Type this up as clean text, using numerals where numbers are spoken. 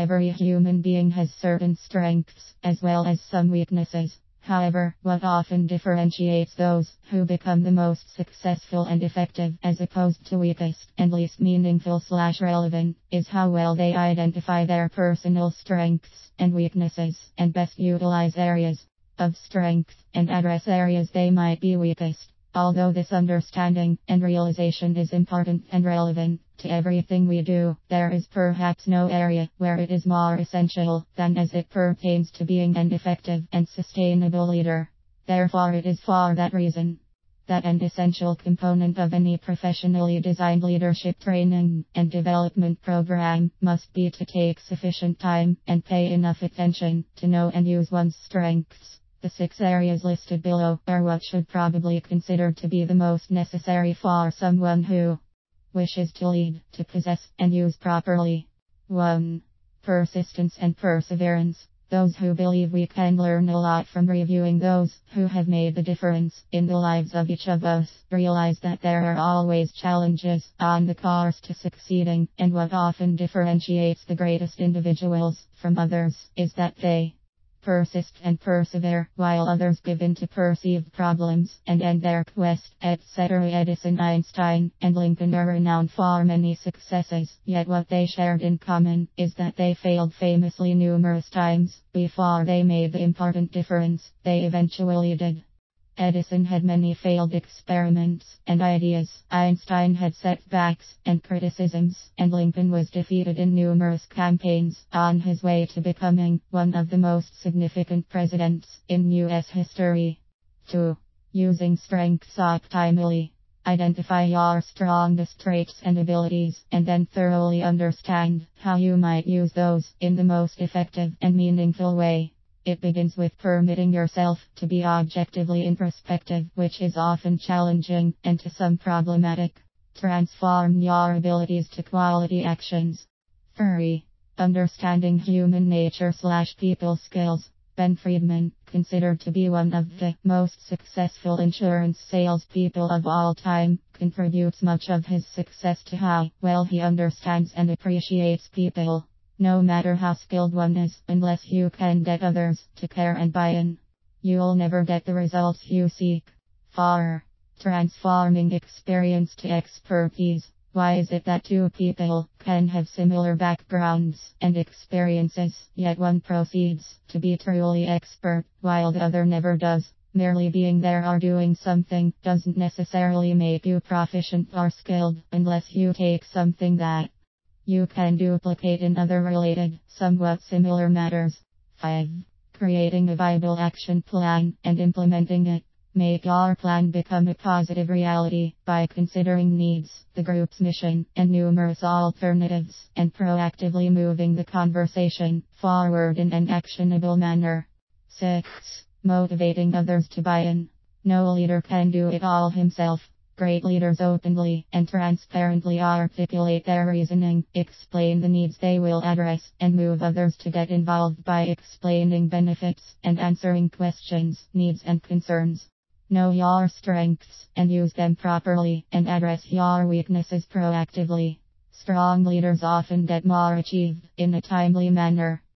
Every human being has certain strengths, as well as some weaknesses. However, what often differentiates those who become the most successful and effective, as opposed to weakest and least meaningful/relevant, is how well they identify their personal strengths and weaknesses, and best utilize areas of strength and address areas they might be weakest. Although this understanding and realization is important and relevant to everything we do, there is perhaps no area where it is more essential than as it pertains to being an effective and sustainable leader. Therefore, it is for that reason that an essential component of any professionally designed leadership training and development program must be to take sufficient time and pay enough attention to know and use one's strengths. The 6 areas listed below are what should probably considered to be the most necessary for someone who wishes to lead, to possess, and use properly. 1. Persistence and perseverance. Those who believe we can learn a lot from reviewing those who have made the difference in the lives of each of us realize that there are always challenges on the course to succeeding, and what often differentiates the greatest individuals from others is that they persist and persevere, while others give in to perceived problems and end their quest, etc. Edison, Einstein, and Lincoln are renowned for many successes, yet what they shared in common is that they failed famously numerous times before they made the important difference they eventually did. Edison had many failed experiments and ideas, Einstein had setbacks and criticisms, and Lincoln was defeated in numerous campaigns on his way to becoming one of the most significant presidents in U.S. history. 2. Using strengths optimally. Identify your strongest traits and abilities, and then thoroughly understand how you might use those in the most effective and meaningful way. It begins with permitting yourself to be objectively introspective, which is often challenging and to some problematic. Transform your abilities to quality actions. 3. Understanding human nature/people skills. Ben Friedman, considered to be one of the most successful insurance salespeople of all time, contributes much of his success to how well he understands and appreciates people. No matter how skilled one is, unless you can get others to care and buy in, you'll never get the results you seek. 4. Transforming experience to expertise. Why is it that two people can have similar backgrounds and experiences, yet one proceeds to be truly expert, while the other never does? Merely being there or doing something doesn't necessarily make you proficient or skilled, unless you take something that you can duplicate in other related, somewhat similar matters. 5. Creating a viable action plan and implementing it. Make your plan become a positive reality by considering needs, the group's mission, and numerous alternatives, and proactively moving the conversation forward in an actionable manner. 6. Motivating others to buy in. No leader can do it all himself. Great leaders openly and transparently articulate their reasoning, explain the needs they will address, and move others to get involved by explaining benefits and answering questions, needs, and concerns. Know your strengths and use them properly, and address your weaknesses proactively. Strong leaders often get more achieved in a timely manner.